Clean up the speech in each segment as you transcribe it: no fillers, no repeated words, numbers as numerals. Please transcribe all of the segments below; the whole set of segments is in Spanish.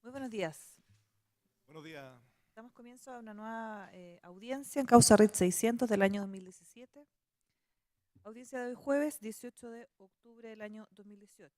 Muy buenos días. Buenos días. Damos comienzo a una nueva audiencia en causa RIT 600 del año 2017. Audiencia de hoy jueves 18 de octubre del año 2018.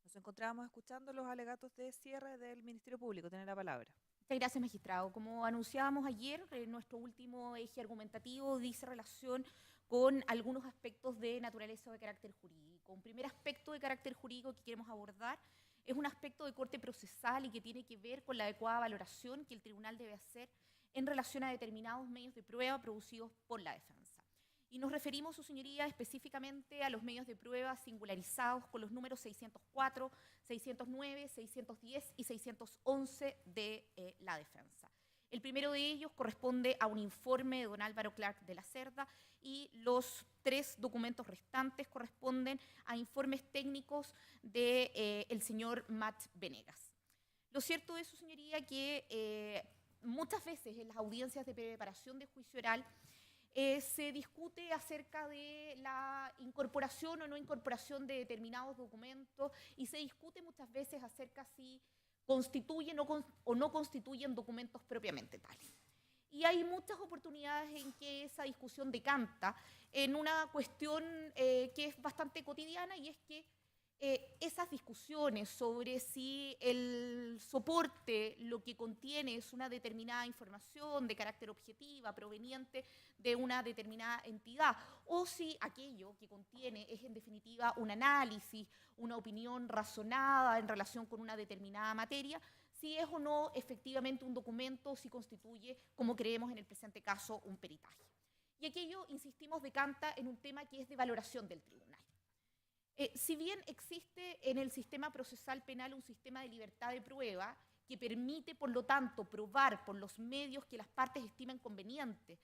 Nos encontrábamos escuchando los alegatos de cierre del Ministerio Público. Tiene la palabra. Muchas gracias, magistrado. Como anunciábamos ayer, nuestro último eje argumentativo dice relación con algunos aspectos de naturaleza o de carácter jurídico. Un primer aspecto de carácter jurídico que queremos abordar es un aspecto de corte procesal y que tiene que ver con la adecuada valoración que el tribunal debe hacer en relación a determinados medios de prueba producidos por la defensa. Y nos referimos, su señoría, específicamente a los medios de prueba singularizados con los números 604, 609, 610 y 611 de la defensa. El primero de ellos corresponde a un informe de don Álvaro Clark de la Cerda y los tres documentos restantes corresponden a informes técnicos del señor Matt Venegas. Lo cierto es, su señoría, que muchas veces en las audiencias de preparación de juicio oral se discute acerca de la incorporación o no incorporación de determinados documentos y se discute muchas veces acerca si constituyen o no constituyen documentos propiamente tales. Y hay muchas oportunidades en que esa discusión decanta en una cuestión que es bastante cotidiana, y es que esas discusiones sobre si el soporte lo que contiene es una determinada información de carácter objetiva proveniente de una determinada entidad, o si aquello que contiene es en definitiva un análisis, una opinión razonada en relación con una determinada materia, si es o no efectivamente un documento, si constituye, como creemos en el presente caso, un peritaje. Y aquello, insistimos, decanta en un tema que es de valoración del tribunal. Si bien existe en el sistema procesal penal un sistema de libertad de prueba que permite, por lo tanto, probar por los medios que las partes estimen convenientes,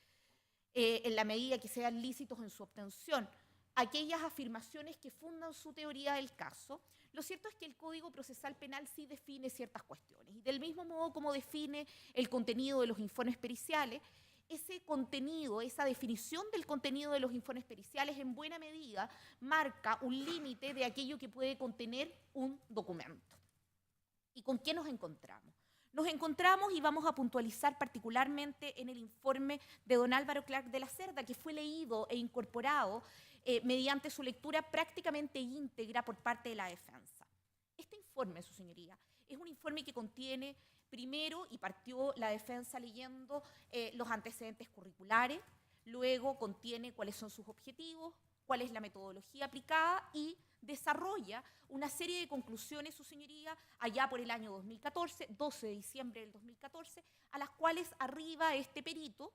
en la medida que sean lícitos en su obtención, aquellas afirmaciones que fundan su teoría del caso, lo cierto es que el Código Procesal Penal sí define ciertas cuestiones. Y del mismo modo como define el contenido de los informes periciales, ese contenido, esa definición del contenido de los informes periciales en buena medida marca un límite de aquello que puede contener un documento. ¿Y con qué nos encontramos? Nos encontramos, y vamos a puntualizar particularmente en el informe de don Álvaro Clark de la Cerda, que fue leído e incorporado mediante su lectura prácticamente íntegra por parte de la defensa. Este informe, su señoría, es un informe que contiene primero, y partió la defensa leyendo los antecedentes curriculares, luego contiene cuáles son sus objetivos, cuál es la metodología aplicada y desarrolla una serie de conclusiones, su señoría, allá por el año 2014, 12 de diciembre del 2014, a las cuales arriba este perito,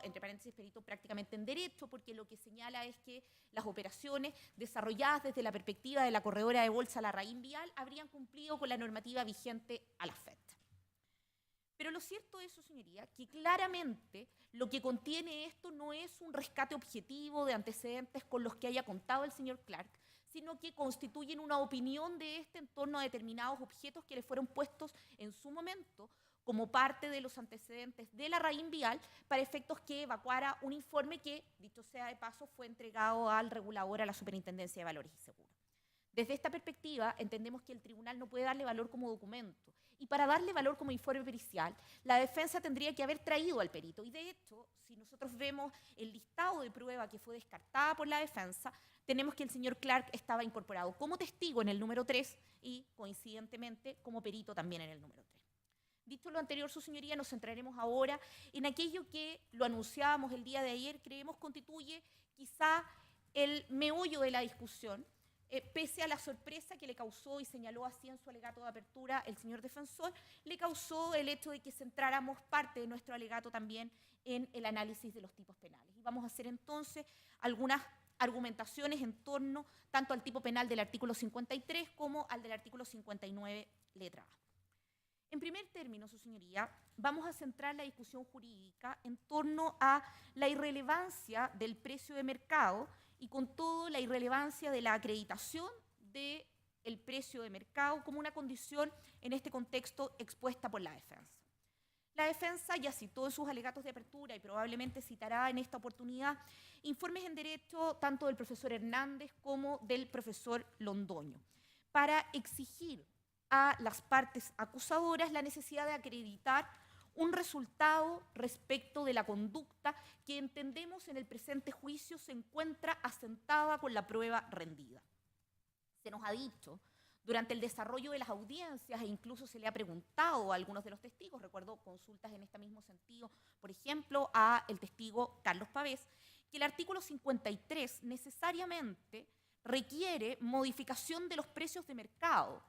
entre paréntesis, perito prácticamente en derecho, porque lo que señala es que las operaciones desarrolladas desde la perspectiva de la corredora de bolsa Larraín Vial habrían cumplido con la normativa vigente a la fecha. Pero lo cierto es, su señoría, que claramente lo que contiene esto no es un rescate objetivo de antecedentes con los que haya contado el señor Clark, sino que constituyen una opinión de este en torno a determinados objetos que le fueron puestos en su momento como parte de los antecedentes de Larraín Vial para efectos que evacuara un informe que, dicho sea de paso, fue entregado al regulador, a la Superintendencia de Valores y Seguros. Desde esta perspectiva, entendemos que el tribunal no puede darle valor como documento. Y para darle valor como informe pericial, la defensa tendría que haber traído al perito. Y de hecho, si nosotros vemos el listado de prueba que fue descartada por la defensa, tenemos que el señor Clark estaba incorporado como testigo en el número 3 y, coincidentemente, como perito también en el número 3. Dicho lo anterior, su señoría, nos centraremos ahora en aquello que lo anunciábamos el día de ayer, creemos constituye quizá el meollo de la discusión, pese a la sorpresa que le causó, y señaló así en su alegato de apertura el señor defensor, le causó el hecho de que centráramos parte de nuestro alegato también en el análisis de los tipos penales. Y vamos a hacer entonces algunas argumentaciones en torno tanto al tipo penal del artículo 53 como al del artículo 59, letra A. En primer término, su señoría, vamos a centrar la discusión jurídica en torno a la irrelevancia del precio de mercado y con todo la irrelevancia de la acreditación del precio de mercado como una condición en este contexto expuesta por la defensa. La defensa ya citó en sus alegatos de apertura y probablemente citará en esta oportunidad informes en derecho tanto del profesor Hernández como del profesor Londoño para exigir a las partes acusadoras la necesidad de acreditar un resultado respecto de la conducta que entendemos en el presente juicio se encuentra asentada con la prueba rendida. Se nos ha dicho durante el desarrollo de las audiencias, e incluso se le ha preguntado a algunos de los testigos, recuerdo consultas en este mismo sentido, por ejemplo, a el testigo Carlos Pavés, que el artículo 53 necesariamente requiere modificación de los precios de mercado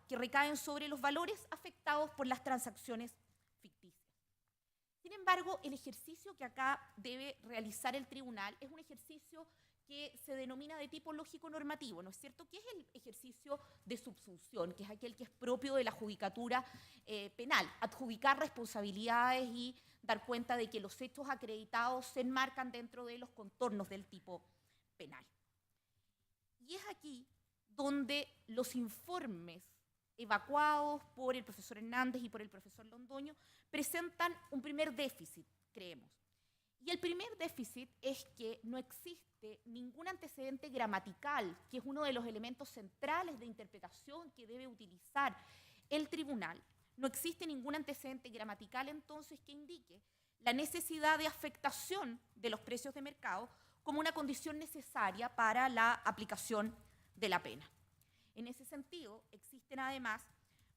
que recaen sobre los valores afectados por las transacciones ficticias. Sin embargo, el ejercicio que acá debe realizar el tribunal es un ejercicio que se denomina de tipo lógico-normativo, ¿no es cierto? Que es el ejercicio de subsunción, que es aquel que es propio de la judicatura penal, adjudicar responsabilidades y dar cuenta de que los hechos acreditados se enmarcan dentro de los contornos del tipo penal. Y es aquí donde los informes evacuados por el profesor Hernández y por el profesor Londoño presentan un primer déficit, creemos. Y el primer déficit es que no existe ningún antecedente gramatical, que es uno de los elementos centrales de interpretación que debe utilizar el tribunal. No existe ningún antecedente gramatical, entonces, que indique la necesidad de afectación de los precios de mercado como una condición necesaria para la aplicación de la pena. En ese sentido, existen además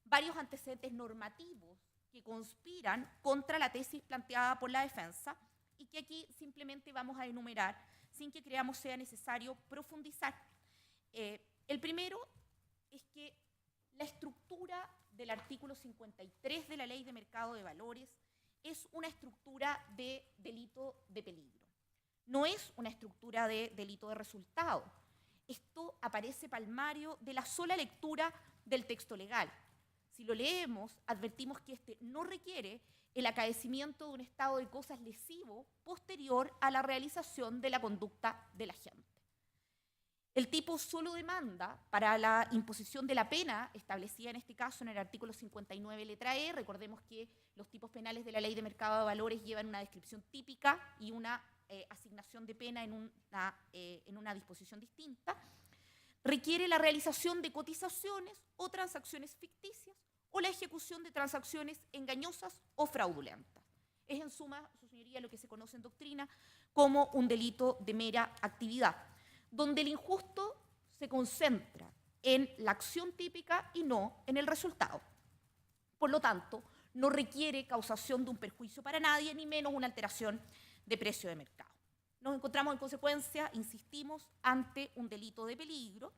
varios antecedentes normativos que conspiran contra la tesis planteada por la defensa y que aquí simplemente vamos a enumerar sin que creamos sea necesario profundizar. El primero es que la estructura del artículo 53 de la Ley de Mercado de Valores es una estructura de delito de peligro. No es una estructura de delito de resultado. Esto aparece palmario de la sola lectura del texto legal. Si lo leemos, advertimos que este no requiere el acaecimiento de un estado de cosas lesivo posterior a la realización de la conducta del agente. El tipo solo demanda para la imposición de la pena, establecida en este caso en el artículo 59 letra E. Recordemos que los tipos penales de la Ley de Mercado de Valores llevan una descripción típica y una asignación de pena en una disposición distinta. Requiere la realización de cotizaciones o transacciones ficticias o la ejecución de transacciones engañosas o fraudulentas. Es en suma, su señoría, lo que se conoce en doctrina como un delito de mera actividad, donde el injusto se concentra en la acción típica y no en el resultado. Por lo tanto, no requiere causación de un perjuicio para nadie, ni menos una alteración de precio de mercado. Nos encontramos en consecuencia, insistimos, ante un delito de peligro,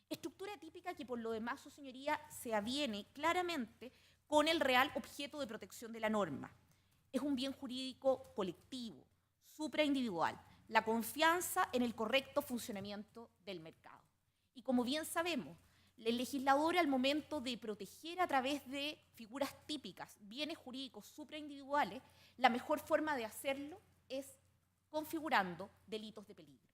estructura típica que por lo demás, su señoría, se aviene claramente con el real objeto de protección de la norma. Es un bien jurídico colectivo, supraindividual, la confianza en el correcto funcionamiento del mercado. Y como bien sabemos, el legislador al momento de proteger a través de figuras típicas bienes jurídicos supraindividuales, la mejor forma de hacerlo es configurando delitos de peligro.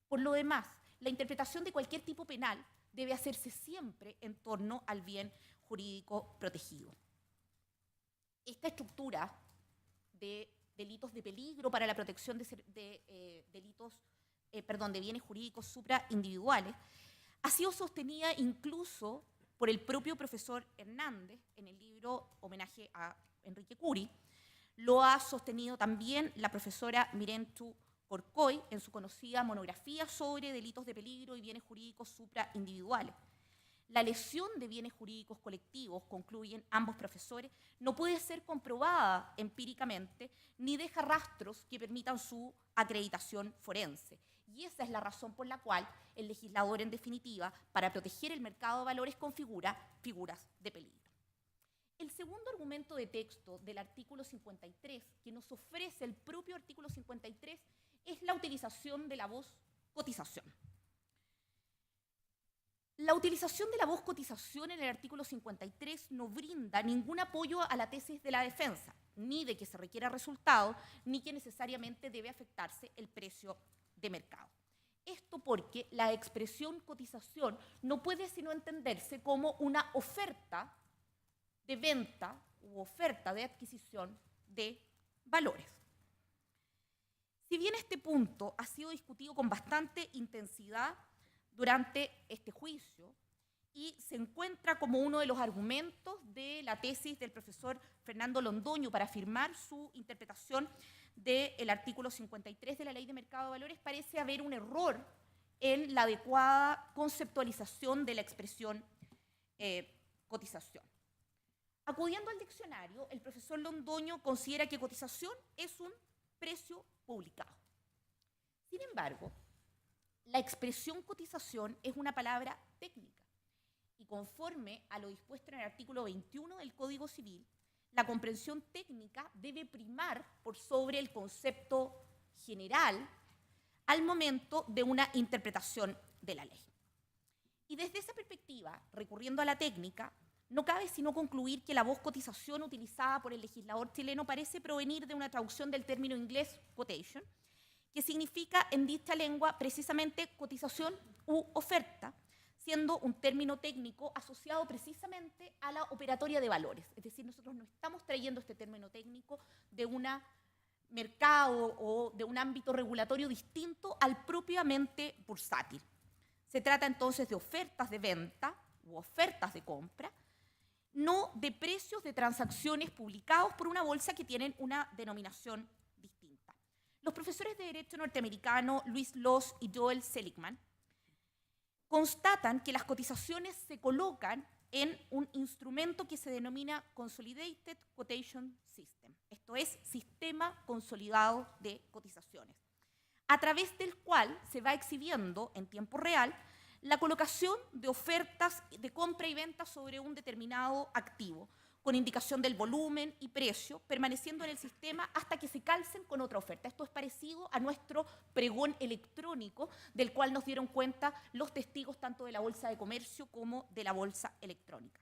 Por lo demás, la interpretación de cualquier tipo penal debe hacerse siempre en torno al bien jurídico protegido. Esta estructura de delitos de peligro para la protección de bienes jurídicos supraindividuales ha sido sostenida incluso por el propio profesor Hernández en el libro Homenaje a Enrique Curi. Lo ha sostenido también la profesora Mirentu Corcoy en su conocida monografía sobre delitos de peligro y bienes jurídicos supraindividuales. La lesión de bienes jurídicos colectivos, concluyen ambos profesores, no puede ser comprobada empíricamente ni deja rastros que permitan su acreditación forense. Y esa es la razón por la cual el legislador, en definitiva, para proteger el mercado de valores, configura figuras de peligro. El segundo argumento de texto del artículo 53, que nos ofrece el propio artículo 53, es la utilización de la voz cotización. La utilización de la voz cotización en el artículo 53 no brinda ningún apoyo a la tesis de la defensa, ni de que se requiera resultado, ni que necesariamente debe afectarse el precio de mercado. Esto porque la expresión cotización no puede sino entenderse como una oferta de venta u oferta de adquisición de valores. Si bien este punto ha sido discutido con bastante intensidad durante este juicio, y se encuentra como uno de los argumentos de la tesis del profesor Fernando Londoño para afirmar su interpretación del artículo 53 de la Ley de Mercado de Valores. Parece haber un error en la adecuada conceptualización de la expresión cotización. Acudiendo al diccionario, el profesor Londoño considera que cotización es un precio publicado. Sin embargo, la expresión cotización es una palabra técnica y conforme a lo dispuesto en el artículo 21 del Código Civil, la comprensión técnica debe primar por sobre el concepto general al momento de una interpretación de la ley. Y desde esa perspectiva, recurriendo a la técnica, no cabe sino concluir que la voz cotización utilizada por el legislador chileno parece provenir de una traducción del término inglés quotation, que significa en dicha lengua precisamente cotización u oferta, siendo un término técnico asociado precisamente a la operatoria de valores. Es decir, nosotros no estamos trayendo este término técnico de un mercado o de un ámbito regulatorio distinto al propiamente bursátil. Se trata entonces de ofertas de venta u ofertas de compra, no de precios de transacciones publicados por una bolsa que tienen una denominación distinta. Los profesores de Derecho norteamericano Luis Loss y Joel Seligman constatan que las cotizaciones se colocan en un instrumento que se denomina Consolidated Quotation System, esto es, sistema consolidado de cotizaciones, a través del cual se va exhibiendo en tiempo real la colocación de ofertas de compra y venta sobre un determinado activo, con indicación del volumen y precio, permaneciendo en el sistema hasta que se calcen con otra oferta. Esto es parecido a nuestro pregón electrónico, del cual nos dieron cuenta los testigos tanto de la Bolsa de Comercio como de la Bolsa Electrónica.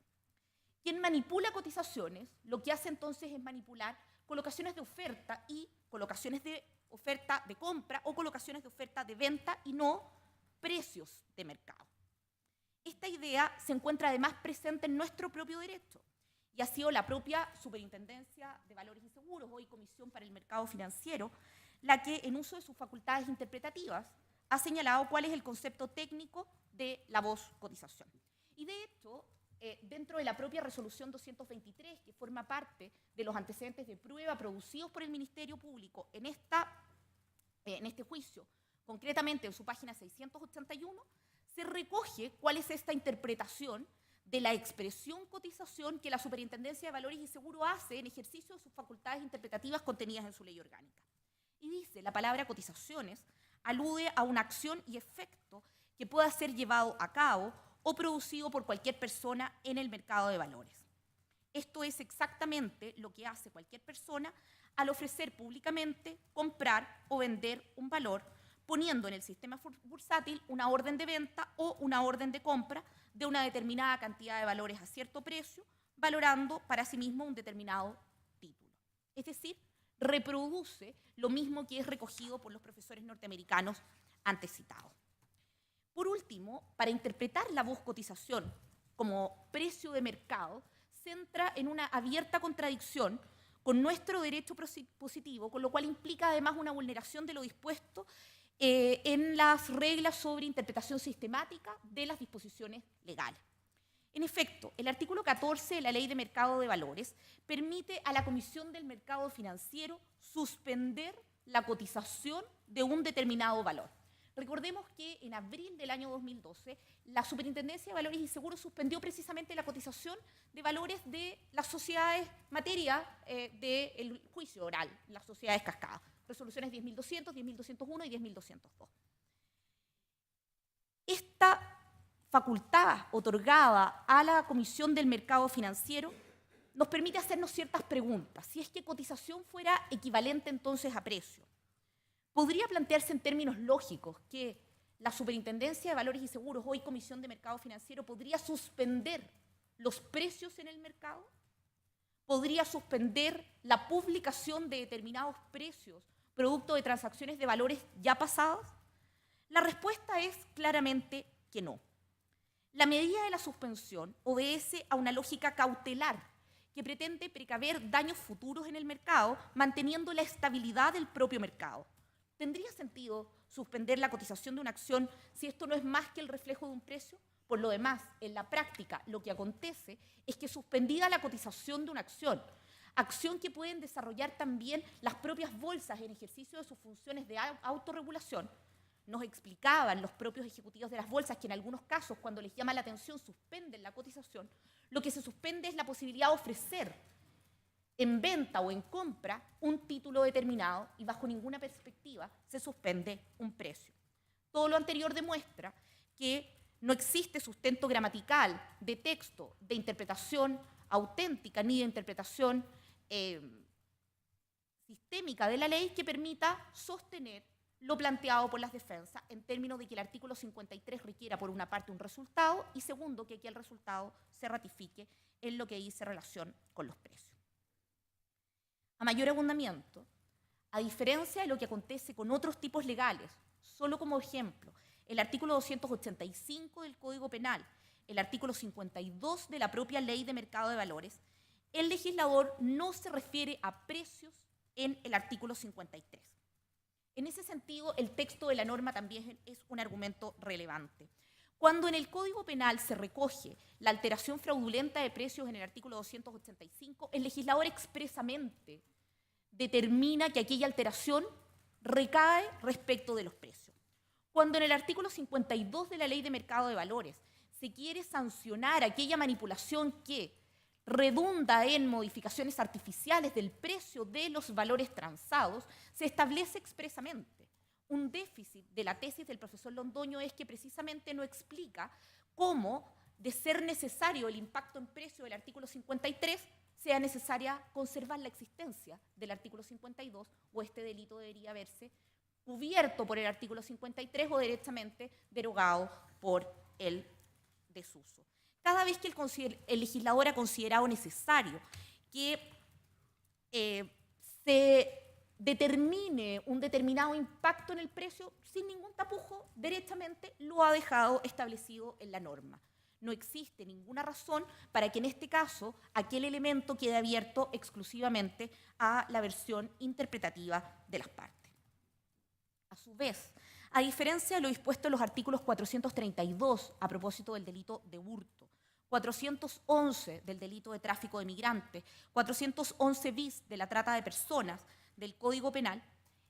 Quien manipula cotizaciones, lo que hace entonces es manipular colocaciones de oferta y colocaciones de oferta de compra o colocaciones de oferta de venta y no precios de mercado. Esta idea se encuentra además presente en nuestro propio derecho y ha sido la propia Superintendencia de Valores y Seguros, hoy Comisión para el Mercado Financiero, la que en uso de sus facultades interpretativas ha señalado cuál es el concepto técnico de la voz cotización. Y de hecho, dentro de la propia resolución 223, que forma parte de los antecedentes de prueba producidos por el Ministerio Público en este juicio, concretamente en su página 681, se recoge cuál es esta interpretación de la expresión cotización que la Superintendencia de Valores y Seguros hace en ejercicio de sus facultades interpretativas contenidas en su ley orgánica. Y dice, la palabra cotizaciones alude a una acción y efecto que pueda ser llevado a cabo o producido por cualquier persona en el mercado de valores. Esto es exactamente lo que hace cualquier persona al ofrecer públicamente, comprar o vender un valor, poniendo en el sistema bursátil una orden de venta o una orden de compra de una determinada cantidad de valores a cierto precio, valorando para sí mismo un determinado título. Es decir, reproduce lo mismo que es recogido por los profesores norteamericanos antes citados. Por último, para interpretar la voz cotización como precio de mercado, se entra en una abierta contradicción con nuestro derecho positivo, con lo cual implica además una vulneración de lo dispuesto en las reglas sobre interpretación sistemática de las disposiciones legales. En efecto, el artículo 14 de la Ley de Mercado de Valores permite a la Comisión del Mercado Financiero suspender la cotización de un determinado valor. Recordemos que en abril del año 2012, la Superintendencia de Valores y Seguros suspendió precisamente la cotización de valores de las sociedades materia del juicio oral, las sociedades cascadas, resoluciones 10.200, 10.201 y 10.202. Esta facultad otorgada a la Comisión del Mercado Financiero nos permite hacernos ciertas preguntas. Si es que cotización fuera equivalente entonces a precio, ¿podría plantearse en términos lógicos que la Superintendencia de Valores y Seguros, hoy Comisión de Mercado Financiero, podría suspender los precios en el mercado? ¿Podría suspender la publicación de determinados precios producto de transacciones de valores ya pasadas? La respuesta es claramente que no. La medida de la suspensión obedece a una lógica cautelar que pretende precaver daños futuros en el mercado, manteniendo la estabilidad del propio mercado. ¿Tendría sentido suspender la cotización de una acción si esto no es más que el reflejo de un precio? Por lo demás, en la práctica, lo que acontece es que suspendida la cotización de una acción que pueden desarrollar también las propias bolsas en ejercicio de sus funciones de autorregulación, nos explicaban los propios ejecutivos de las bolsas que en algunos casos, cuando les llama la atención, suspenden la cotización, lo que se suspende es la posibilidad de ofrecer en venta o en compra un título determinado y bajo ninguna perspectiva se suspende un precio. Todo lo anterior demuestra que no existe sustento gramatical, de texto, de interpretación auténtica ni de interpretación sistémica de la ley que permita sostener lo planteado por las defensas en términos de que el artículo 53 requiera por una parte un resultado y segundo que el resultado se ratifique en lo que dice relación con los precios. A mayor abundamiento, a diferencia de lo que acontece con otros tipos legales, solo como ejemplo, el artículo 285 del Código Penal, el artículo 52 de la propia Ley de Mercado de Valores, el legislador no se refiere a precios en el artículo 53. En ese sentido, el texto de la norma también es un argumento relevante. Cuando en el Código Penal se recoge la alteración fraudulenta de precios en el artículo 285, el legislador expresamente determina que aquella alteración recae respecto de los precios. Cuando en el artículo 52 de la Ley de Mercado de Valores se quiere sancionar aquella manipulación que redunda en modificaciones artificiales del precio de los valores transados, se establece expresamente. Un déficit de la tesis del profesor Londoño es que precisamente no explica cómo, de ser necesario el impacto en precio del artículo 53, sea necesaria conservar la existencia del artículo 52 o este delito debería verse cubierto por el artículo 53 o directamente derogado por el desuso. Cada vez que el legislador ha considerado necesario que se determine un determinado impacto en el precio, sin ningún tapujo, directamente lo ha dejado establecido en la norma. No existe ninguna razón para que en este caso aquel elemento quede abierto exclusivamente a la versión interpretativa de las partes. A su vez, a diferencia de lo dispuesto en los artículos 432 a propósito del delito de hurto, 411 del delito de tráfico de migrantes, 411 bis de la trata de personas del Código Penal,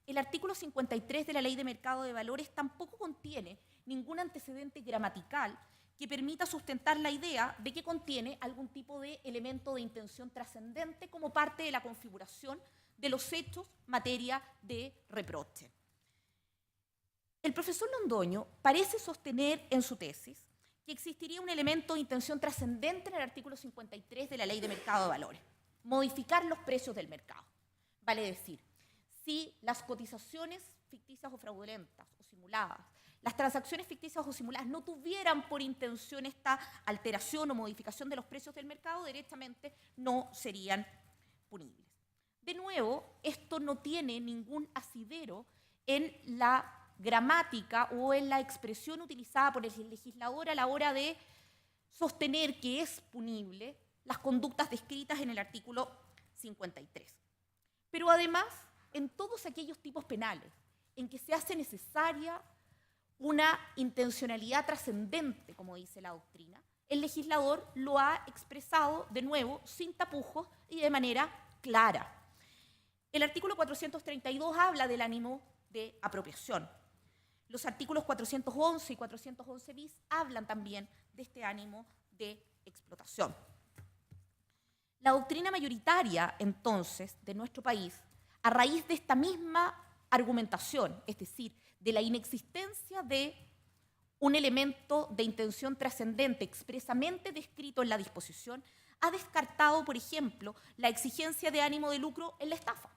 el artículo 53 de la Ley de Mercado de Valores tampoco contiene ningún antecedente gramatical que permita sustentar la idea de que contiene algún tipo de elemento de intención trascendente como parte de la configuración de los hechos materia de reproche. El profesor Londoño parece sostener en su tesis que existiría un elemento de intención trascendente en el artículo 53 de la Ley de Mercado de Valores, modificar los precios del mercado. Vale decir, si las cotizaciones ficticias o fraudulentas o simuladas, las transacciones ficticias o simuladas no tuvieran por intención esta alteración o modificación de los precios del mercado, directamente no serían punibles. De nuevo, esto no tiene ningún asidero en la gramática o en la expresión utilizada por el legislador a la hora de sostener que es punible las conductas descritas en el artículo 53. Pero además, en todos aquellos tipos penales en que se hace necesaria una intencionalidad trascendente, como dice la doctrina, el legislador lo ha expresado de nuevo sin tapujos y de manera clara. El artículo 432 habla del ánimo de apropiación. Los artículos 411 y 411 bis hablan también de este ánimo de explotación. La doctrina mayoritaria, entonces, de nuestro país, a raíz de esta misma argumentación, es decir, de la inexistencia de un elemento de intención trascendente expresamente descrito en la disposición, ha descartado, por ejemplo, la exigencia de ánimo de lucro en la estafa.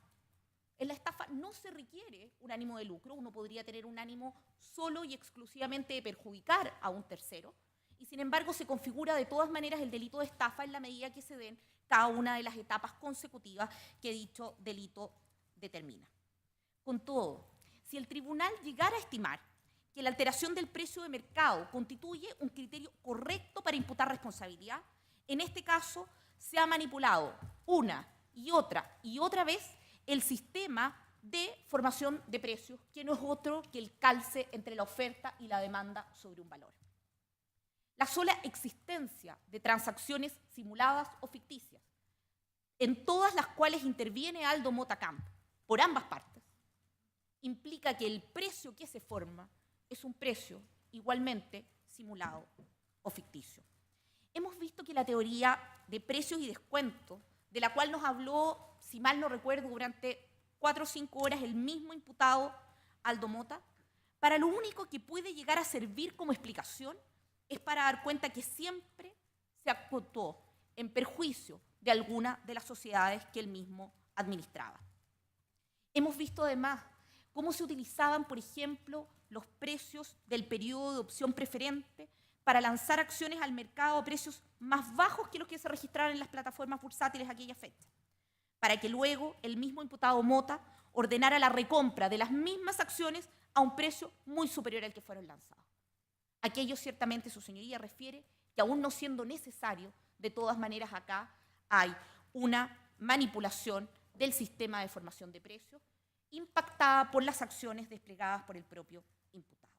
En la estafa no se requiere un ánimo de lucro, uno podría tener un ánimo solo y exclusivamente de perjudicar a un tercero, y sin embargo se configura de todas maneras el delito de estafa en la medida que se den cada una de las etapas consecutivas que dicho delito determina. Con todo, si el tribunal llegara a estimar que la alteración del precio de mercado constituye un criterio correcto para imputar responsabilidad, en este caso se ha manipulado una y otra vez el sistema de formación de precios, que no es otro que el calce entre la oferta y la demanda sobre un valor. la sola existencia de transacciones simuladas o ficticias, en todas las cuales interviene Aldo Mota Campo, por ambas partes, implica que el precio que se forma es un precio igualmente simulado o ficticio. Hemos visto que la teoría de precios y descuentos, de la cual nos habló, si mal no recuerdo, durante 4 o 5 horas el mismo imputado Aldo Mota, para lo único que puede llegar a servir como explicación es para dar cuenta que siempre se actuó en perjuicio de alguna de las sociedades que él mismo administraba. Hemos visto además cómo se utilizaban, por ejemplo, los precios del periodo de opción preferente para lanzar acciones al mercado a precios más bajos que los que se registraron en las plataformas bursátiles aquella fecha, para que luego el mismo imputado Mota ordenara la recompra de las mismas acciones a un precio muy superior al que fueron lanzados. Aquello ciertamente, su señoría refiere que aún no siendo necesario, de todas maneras acá hay una manipulación del sistema de formación de precios impactada por las acciones desplegadas por el propio imputado.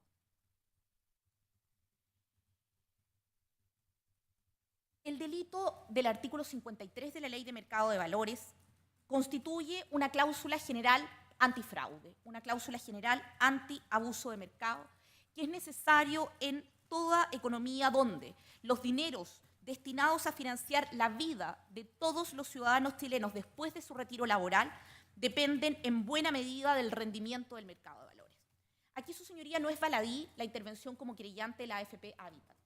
El delito del artículo 53 de la Ley de Mercado de Valores constituye una cláusula general antifraude, una cláusula general anti-abuso de mercado, que es necesario en toda economía donde los dineros destinados a financiar la vida de todos los ciudadanos chilenos después de su retiro laboral dependen en buena medida del rendimiento del mercado de valores. Aquí, su señoría, no es baladí la intervención como querellante de la AFP Habitat.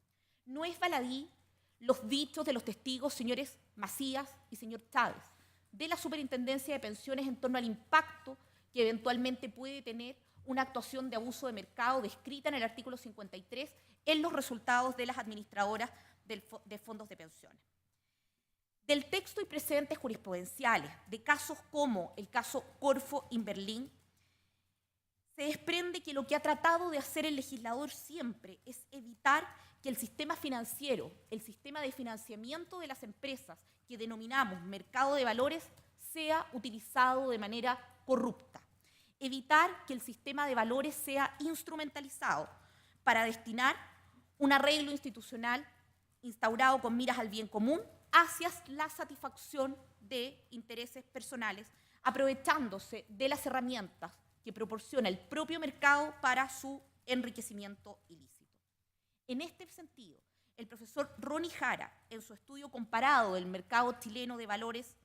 No es baladí los dichos de los testigos señores Macías y señor Chávez de la Superintendencia de Pensiones en torno al impacto que eventualmente puede tener una actuación de abuso de mercado descrita en el artículo 53 en los resultados de las administradoras de fondos de pensiones. Del texto y precedentes jurisprudenciales de casos como el caso Corfo-Inberlin, se desprende que lo que ha tratado de hacer el legislador siempre es evitar que el sistema financiero, el sistema de financiamiento de las empresas que denominamos mercado de valores, sea utilizado de manera corrupta. Evitar que el sistema de valores sea instrumentalizado para destinar un arreglo institucional instaurado con miras al bien común hacia la satisfacción de intereses personales, aprovechándose de las herramientas que proporciona el propio mercado para su enriquecimiento ilícito. En este sentido, el profesor Ronnie Jara, en su estudio comparado del mercado chileno de valores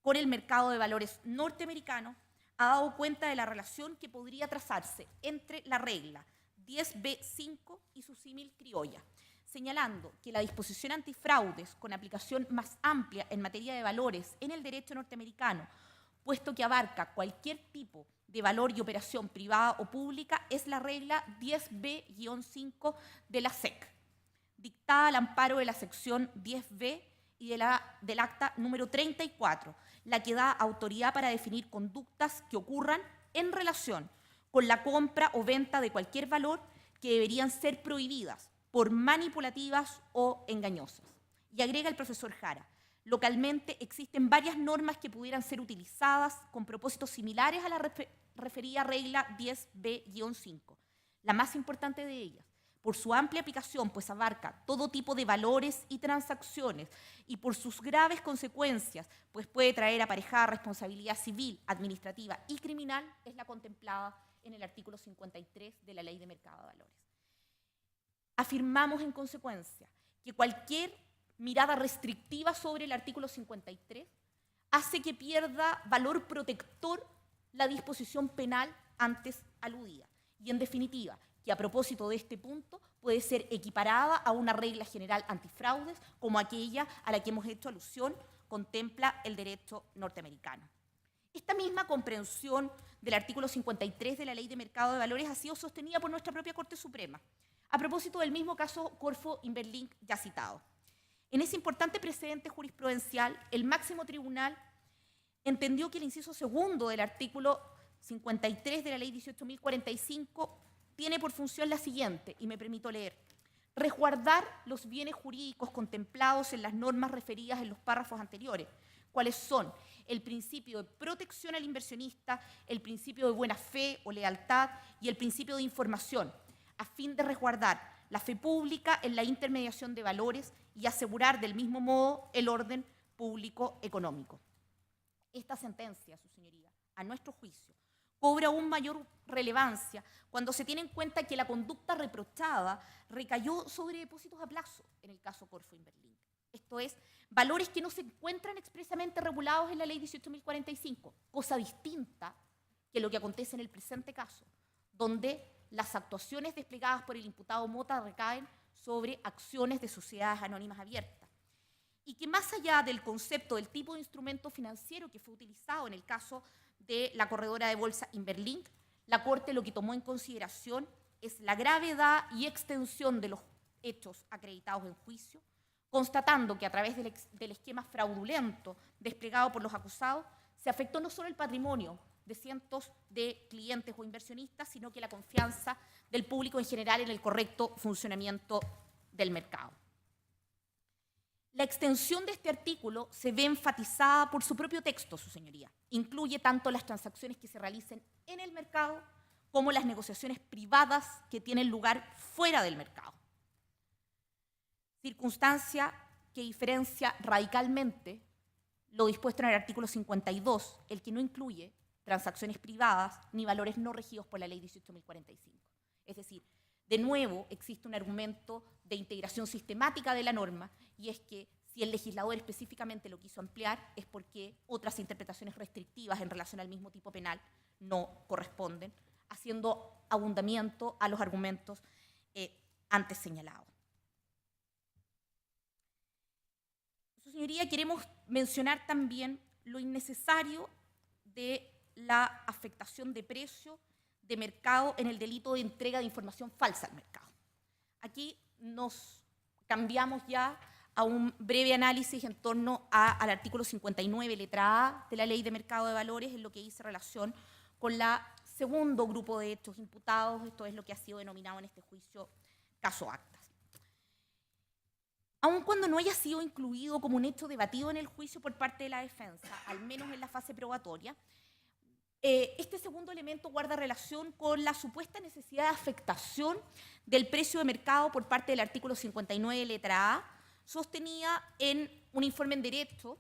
con el mercado de valores norteamericano, ha dado cuenta de la relación que podría trazarse entre la regla 10b-5 y su símil criolla, señalando que la disposición antifraudes con aplicación más amplia en materia de valores en el derecho norteamericano, puesto que abarca cualquier tipo de valor y operación privada o pública, es la regla 10b-5 de la SEC, dictada al amparo de la sección 10b y del acta número 34, la que da autoridad para definir conductas que ocurran en relación con la compra o venta de cualquier valor que deberían ser prohibidas por manipulativas o engañosas. Y agrega el profesor Jara, localmente existen varias normas que pudieran ser utilizadas con propósitos similares a la referida regla 10b-5. La más importante de ellas, por su amplia aplicación, pues abarca todo tipo de valores y transacciones, y por sus graves consecuencias, pues puede traer aparejada responsabilidad civil, administrativa y criminal, es la contemplada en el artículo 53 de la Ley de Mercado de Valores. Afirmamos, en consecuencia, que cualquier mirada restrictiva sobre el artículo 53 hace que pierda valor protector la disposición penal antes aludida. Y, en definitiva, que a propósito de este punto puede ser equiparada a una regla general antifraudes como aquella a la que hemos hecho alusión contempla el derecho norteamericano. Esta misma comprensión del artículo 53 de la Ley de Mercado de Valores ha sido sostenida por nuestra propia Corte Suprema, a propósito del mismo caso Corfo-Inberlin ya citado. En ese importante precedente jurisprudencial, el máximo tribunal entendió que el inciso segundo del artículo 53 de la Ley 18.045 tiene por función la siguiente, y me permito leer: resguardar los bienes jurídicos contemplados en las normas referidas en los párrafos anteriores, cuáles son el principio de protección al inversionista, el principio de buena fe o lealtad y el principio de información, a fin de resguardar la fe pública en la intermediación de valores y asegurar del mismo modo el orden público económico. Esta sentencia, su señoría, a nuestro juicio, cobra aún mayor relevancia cuando se tiene en cuenta que la conducta reprochada recayó sobre depósitos a plazo en el caso Corfo Inverlink. Esto es, valores que no se encuentran expresamente regulados en la Ley 18.045, cosa distinta que lo que acontece en el presente caso, donde las actuaciones desplegadas por el imputado Mota recaen sobre acciones de sociedades anónimas abiertas. Y que más allá del concepto del tipo de instrumento financiero que fue utilizado en el caso de la corredora de bolsa Inverlink, la Corte lo que tomó en consideración es la gravedad y extensión de los hechos acreditados en juicio, constatando que a través del esquema fraudulento desplegado por los acusados se afectó no solo el patrimonio de cientos de clientes o inversionistas, sino que la confianza del público en general en el correcto funcionamiento del mercado. La extensión de este artículo se ve enfatizada por su propio texto, su señoría. Incluye tanto las transacciones que se realicen en el mercado como las negociaciones privadas que tienen lugar fuera del mercado. Circunstancia que diferencia radicalmente lo dispuesto en el artículo 52, el que no incluye transacciones privadas ni valores no regidos por la Ley 18.045. Es decir, de nuevo existe un argumento de integración sistemática de la norma, y es que si el legislador específicamente lo quiso ampliar es porque otras interpretaciones restrictivas en relación al mismo tipo penal no corresponden, haciendo abundamiento a los argumentos antes señalados. Su señoría, queremos mencionar también lo innecesario de la afectación de precio de mercado en el delito de entrega de información falsa al mercado. Aquí nos cambiamos ya a un breve análisis en torno al artículo 59, letra A, de la Ley de Mercado de Valores, en lo que dice relación con el segundo grupo de hechos imputados. Esto es lo que ha sido denominado en este juicio caso Actas. Aun cuando no haya sido incluido como un hecho debatido en el juicio por parte de la defensa, al menos en la fase probatoria, este segundo elemento guarda relación con la supuesta necesidad de afectación del precio de mercado por parte del artículo 59, letra A, sostenida en un informe en Derecho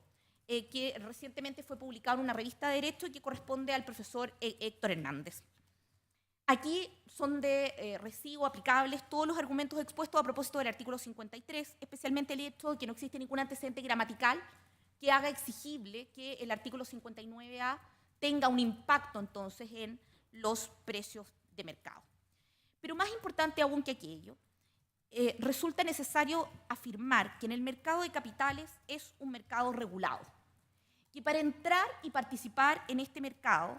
que recientemente fue publicado en una revista de Derecho y que corresponde al profesor Héctor Hernández. Aquí son de recibo aplicables todos los argumentos expuestos a propósito del artículo 53, especialmente el hecho de que no existe ningún antecedente gramatical que haga exigible que el artículo 59A tenga un impacto entonces en los precios de mercado. Pero más importante aún que aquello, resulta necesario afirmar que en el mercado de capitales es un mercado regulado, que para entrar y participar en este mercado,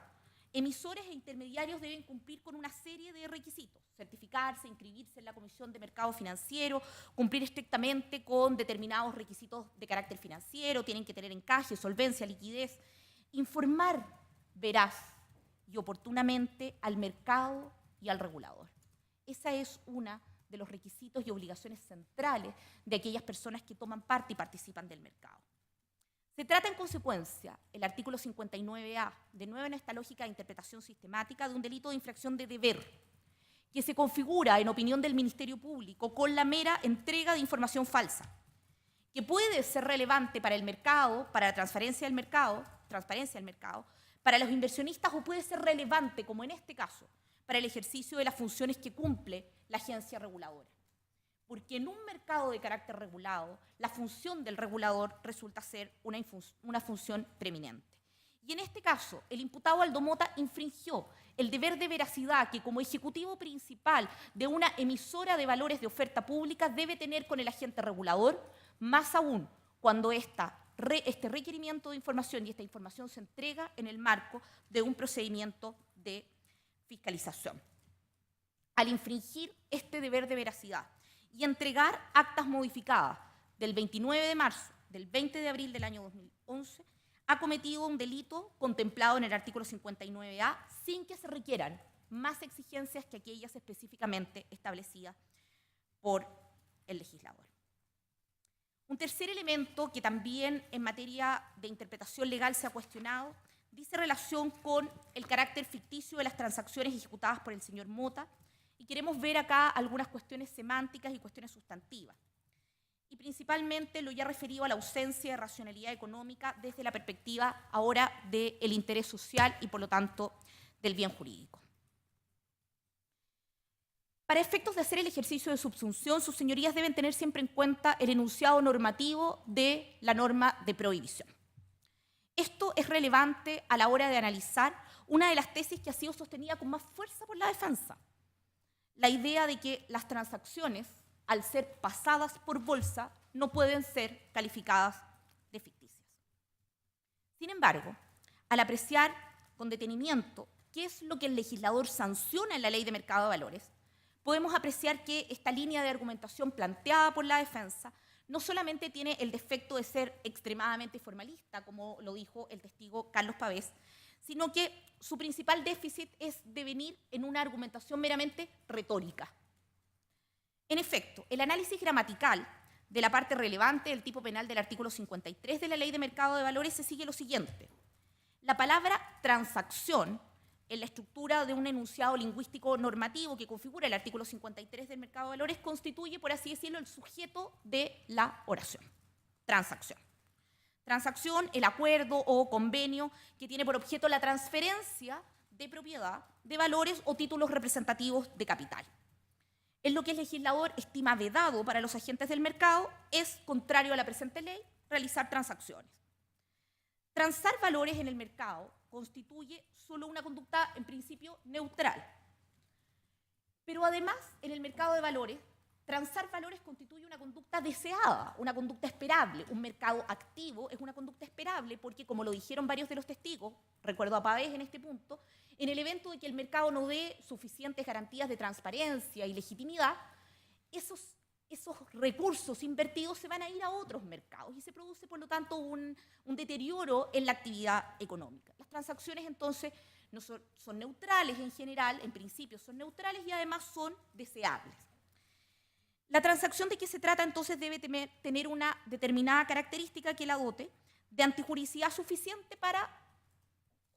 emisores e intermediarios deben cumplir con una serie de requisitos: certificarse, inscribirse en la Comisión de Mercado Financiero, cumplir estrictamente con determinados requisitos de carácter financiero, tienen que tener encaje, solvencia, liquidez, informar veraz y oportunamente al mercado y al regulador. Esa es una de los requisitos y obligaciones centrales de aquellas personas que toman parte y participan del mercado. Se trata, en consecuencia, el artículo 59A, de nuevo en esta lógica de interpretación sistemática, de un delito de infracción de deber, que se configura, en opinión del Ministerio Público, con la mera entrega de información falsa, que puede ser relevante para el mercado, para la transparencia del mercado, para los inversionistas, o puede ser relevante, como en este caso, para el ejercicio de las funciones que cumple la agencia reguladora. Porque en un mercado de carácter regulado, la función del regulador resulta ser una función preeminente. Y en este caso, el imputado Aldo Mota infringió el deber de veracidad que, como ejecutivo principal de una emisora de valores de oferta pública, debe tener con el agente regulador, más aún cuando este requerimiento de información y esta información se entrega en el marco de un procedimiento de fiscalización. Al infringir este deber de veracidad y entregar actas modificadas del 29 de marzo, del 20 de abril del año 2011, ha cometido un delito contemplado en el artículo 59A sin que se requieran más exigencias que aquellas específicamente establecidas por el legislador. Un tercer elemento que también en materia de interpretación legal se ha cuestionado dice relación con el carácter ficticio de las transacciones ejecutadas por el señor Mota y queremos ver acá algunas cuestiones semánticas y cuestiones sustantivas. Y principalmente lo ya referido a la ausencia de racionalidad económica desde la perspectiva ahora del interés social y, por lo tanto, del bien jurídico. Para efectos de hacer el ejercicio de subsunción, sus señorías deben tener siempre en cuenta el enunciado normativo de la norma de prohibición. Esto es relevante a la hora de analizar una de las tesis que ha sido sostenida con más fuerza por la defensa, la idea de que las transacciones, al ser pasadas por bolsa, no pueden ser calificadas de ficticias. Sin embargo, al apreciar con detenimiento qué es lo que el legislador sanciona en la Ley de Mercado de Valores, podemos apreciar que esta línea de argumentación planteada por la defensa no solamente tiene el defecto de ser extremadamente formalista, como lo dijo el testigo Carlos Pavés, sino que su principal déficit es devenir en una argumentación meramente retórica. En efecto, el análisis gramatical de la parte relevante del tipo penal del artículo 53 de la Ley de Mercado de Valores se sigue lo siguiente. La palabra transacción, en la estructura de un enunciado lingüístico normativo que configura el artículo 53 del Mercado de Valores, constituye, por así decirlo, el sujeto de la oración. Transacción. Transacción, el acuerdo o convenio que tiene por objeto la transferencia de propiedad, de valores o títulos representativos de capital. En lo que el legislador estima vedado para los agentes del mercado, es contrario a la presente ley realizar transacciones. Transar valores en el mercado constituye solo una conducta, en principio, neutral. Pero además, en el mercado de valores, transar valores constituye una conducta deseada, una conducta esperable. Un mercado activo es una conducta esperable porque, como lo dijeron varios de los testigos, recuerdo a Pavés en este punto, en el evento de que el mercado no dé suficientes garantías de transparencia y legitimidad, esos recursos invertidos se van a ir a otros mercados y se produce, por lo tanto, un deterioro en la actividad económica. Las transacciones, entonces, no son neutrales en general, en principio son neutrales y además son deseables. La transacción de que se trata, entonces, debe tener una determinada característica que la dote de antijuricidad suficiente para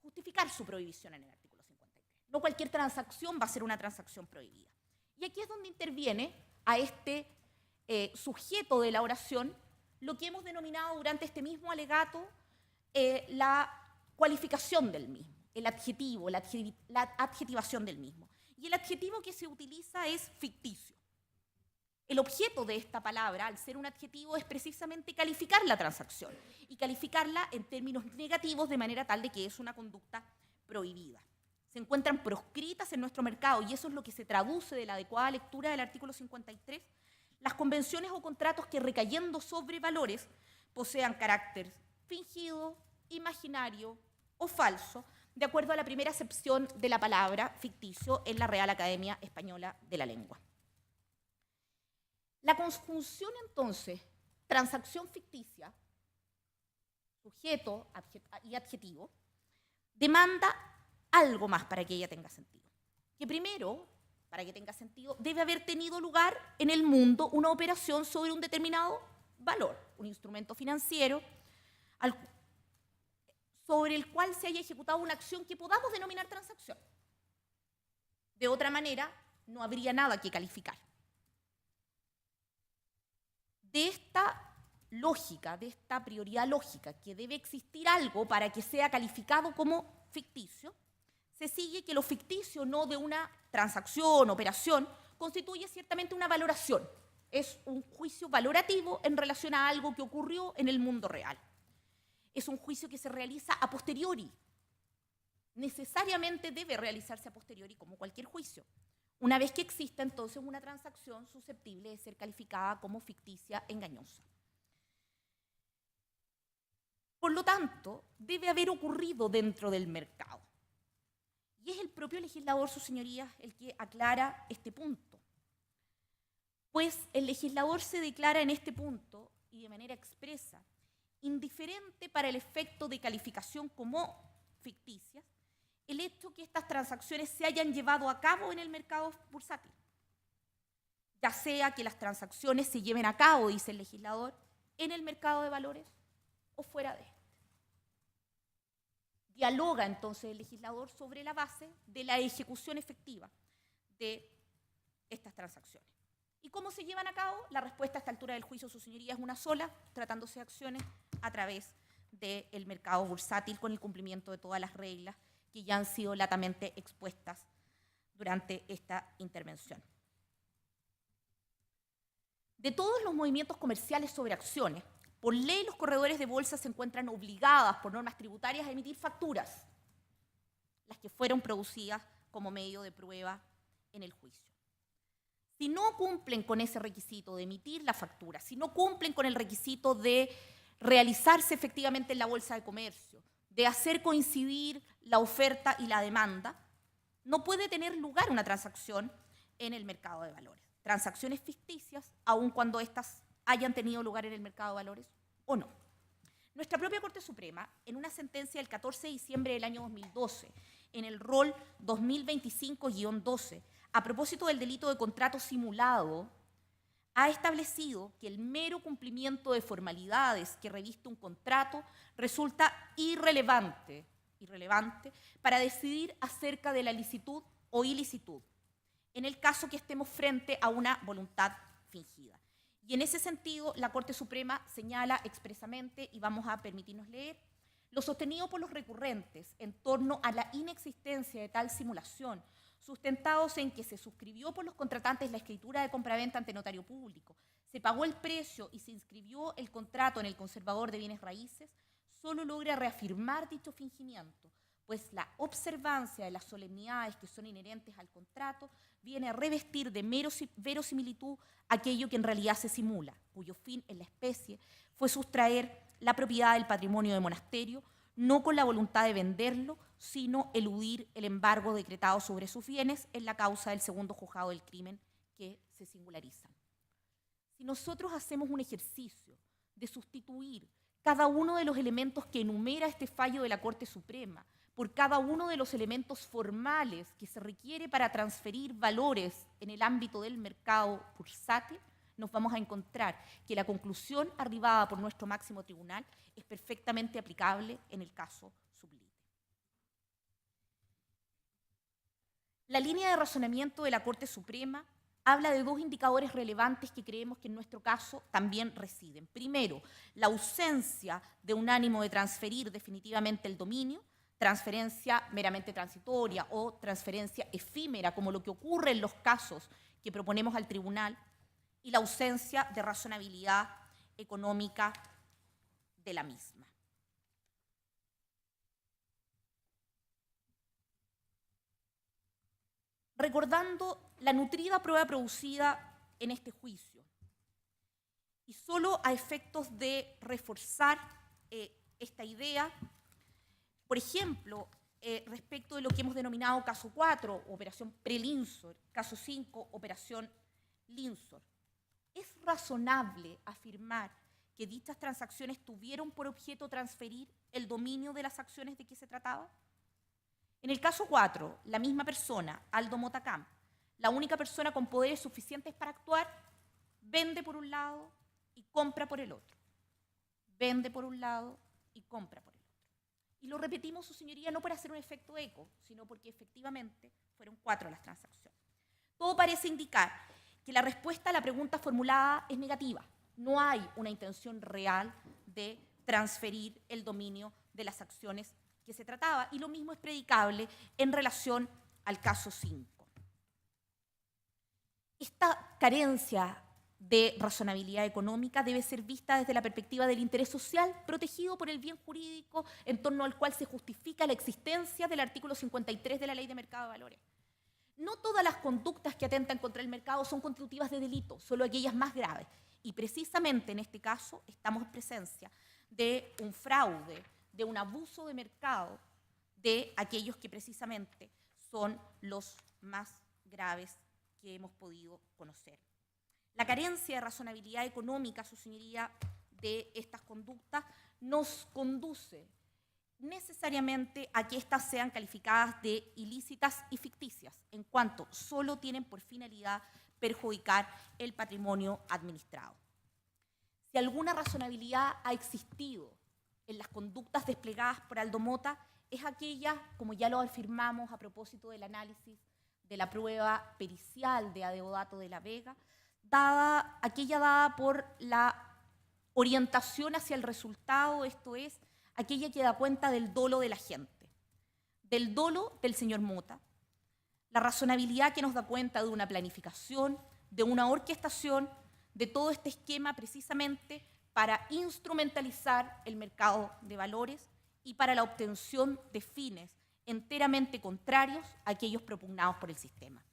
justificar su prohibición en el artículo 53. No cualquier transacción va a ser una transacción prohibida. Y aquí es donde interviene a este sujeto de la oración lo que hemos denominado durante este mismo alegato la cualificación del mismo, el adjetivo, la adjetivación del mismo. Y el adjetivo que se utiliza es ficticio. El objeto de esta palabra, al ser un adjetivo, es precisamente calificar la transacción y calificarla en términos negativos de manera tal de que es una conducta prohibida. Se encuentran proscritas en nuestro mercado y eso es lo que se traduce de la adecuada lectura del artículo 53, las convenciones o contratos que, recayendo sobre valores, posean carácter fingido, imaginario o falso, de acuerdo a la primera acepción de la palabra ficticio en la Real Academia Española de la Lengua. La conjunción, entonces, transacción ficticia, sujeto y adjetivo, demanda algo más para que ella tenga sentido. Que primero, para que tenga sentido, debe haber tenido lugar en el mundo una operación sobre un determinado valor, un instrumento financiero, sobre el cual se haya ejecutado una acción que podamos denominar transacción. De otra manera, no habría nada que calificar. De esta lógica, de esta prioridad lógica, que debe existir algo para que sea calificado como ficticio, se sigue que lo ficticio no de una transacción, operación, constituye ciertamente una valoración. Es un juicio valorativo en relación a algo que ocurrió en el mundo real. Es un juicio que se realiza a posteriori. Necesariamente debe realizarse a posteriori como cualquier juicio. Una vez que exista, entonces, una transacción susceptible de ser calificada como ficticia, engañosa. Por lo tanto, debe haber ocurrido dentro del mercado. Y es el propio legislador, sus señorías, el que aclara este punto. Pues el legislador se declara en este punto, y de manera expresa, indiferente para el efecto de calificación como ficticias, el hecho que estas transacciones se hayan llevado a cabo en el mercado bursátil. Ya sea que las transacciones se lleven a cabo, dice el legislador, en el mercado de valores o fuera de este. Dialoga entonces el legislador sobre la base de la ejecución efectiva de estas transacciones. ¿Y cómo se llevan a cabo? La respuesta a esta altura del juicio, su señoría, es una sola, tratándose de acciones a través del mercado bursátil con el cumplimiento de todas las reglas que ya han sido latamente expuestas durante esta intervención. De todos los movimientos comerciales sobre acciones, por ley los corredores de bolsa se encuentran obligados por normas tributarias a emitir facturas, las que fueron producidas como medio de prueba en el juicio. Si no cumplen con ese requisito de emitir la factura, si no cumplen con el requisito de realizarse efectivamente en la bolsa de comercio, de hacer coincidir la oferta y la demanda, no puede tener lugar una transacción en el mercado de valores. Transacciones ficticias, aun cuando éstas hayan tenido lugar en el mercado de valores o no. Nuestra propia Corte Suprema, en una sentencia del 14 de diciembre del año 2012, en el rol 2025-12, a propósito del delito de contrato simulado, ha establecido que el mero cumplimiento de formalidades que reviste un contrato resulta irrelevante para decidir acerca de la licitud o ilicitud, en el caso que estemos frente a una voluntad fingida. Y en ese sentido, la Corte Suprema señala expresamente, y vamos a permitirnos leer, lo sostenido por los recurrentes en torno a la inexistencia de tal simulación, sustentados en que se suscribió por los contratantes la escritura de compraventa ante notario público, se pagó el precio y se inscribió el contrato en el conservador de bienes raíces, solo logra reafirmar dicho fingimiento, pues la observancia de las solemnidades que son inherentes al contrato viene a revestir de verosimilitud aquello que en realidad se simula, cuyo fin en la especie fue sustraer la propiedad del patrimonio del monasterio, no con la voluntad de venderlo, sino eludir el embargo decretado sobre sus bienes en la causa del segundo juzgado del crimen que se singularizan. Si nosotros hacemos un ejercicio de sustituir cada uno de los elementos que enumera este fallo de la Corte Suprema por cada uno de los elementos formales que se requiere para transferir valores en el ámbito del mercado bursátil, nos vamos a encontrar que la conclusión arribada por nuestro máximo tribunal es perfectamente aplicable en el caso sublite. La línea de razonamiento de la Corte Suprema habla de dos indicadores relevantes que creemos que en nuestro caso también residen. Primero, la ausencia de un ánimo de transferir definitivamente el dominio, transferencia meramente transitoria o transferencia efímera, como lo que ocurre en los casos que proponemos al tribunal, y la ausencia de razonabilidad económica de la misma. Recordando la nutrida prueba producida en este juicio, y solo a efectos de reforzar esta idea, por ejemplo, respecto de lo que hemos denominado caso 4, operación pre-Linsor, caso 5, operación Linsor, ¿es razonable afirmar que dichas transacciones tuvieron por objeto transferir el dominio de las acciones de que se trataba? En el caso 4, la misma persona, Aldo Motacamp, la única persona con poderes suficientes para actuar, vende por un lado y compra por el otro. Vende por un lado y compra por el otro. Y lo repetimos, su señoría, no por hacer un efecto eco, sino porque efectivamente fueron 4 las transacciones. Todo parece indicar que la respuesta a la pregunta formulada es negativa. No hay una intención real de transferir el dominio de las acciones que se trataba, y lo mismo es predicable en relación al caso 5. Esta carencia de razonabilidad económica debe ser vista desde la perspectiva del interés social protegido por el bien jurídico en torno al cual se justifica la existencia del artículo 53 de la Ley de Mercado de Valores. No todas las conductas que atentan contra el mercado son constitutivas de delito, solo aquellas más graves. Y precisamente en este caso estamos en presencia de un fraude, de un abuso de mercado, de aquellos que precisamente son los más graves que hemos podido conocer. La carencia de razonabilidad económica, su señoría, de estas conductas nos conduce necesariamente a que éstas sean calificadas de ilícitas y ficticias, en cuanto solo tienen por finalidad perjudicar el patrimonio administrado. Si alguna razonabilidad ha existido en las conductas desplegadas por Aldo Mota, es aquella, como ya lo afirmamos a propósito del análisis de la prueba pericial de Adeodato de la Vega, aquella dada por la orientación hacia el resultado, esto es, aquella que da cuenta del dolo de la gente, del dolo del señor Mota, la razonabilidad que nos da cuenta de una planificación, de una orquestación, de todo este esquema precisamente para instrumentalizar el mercado de valores y para la obtención de fines enteramente contrarios a aquellos propugnados por el sistema.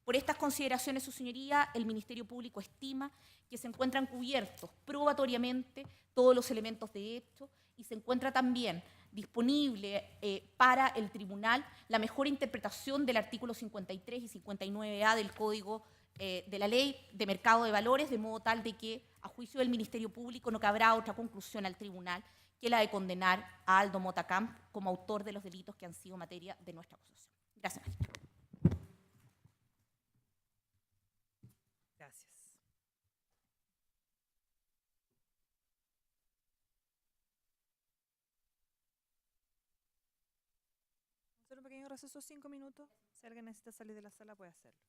Por estas consideraciones, su señoría, el Ministerio Público estima que se encuentran cubiertos probatoriamente todos los elementos de hecho y se encuentra también disponible para el tribunal la mejor interpretación del artículo 53 y 59A del Código de la Ley de Mercado de Valores, de modo tal de que, a juicio del Ministerio Público, no cabrá otra conclusión al tribunal que la de condenar a Aldo Mota Camp como autor de los delitos que han sido materia de nuestra acusación. Gracias, maestra. Gracias. Vamos a hacer un pequeño receso, 5 minutos. Si alguien necesita salir de la sala, puede hacerlo.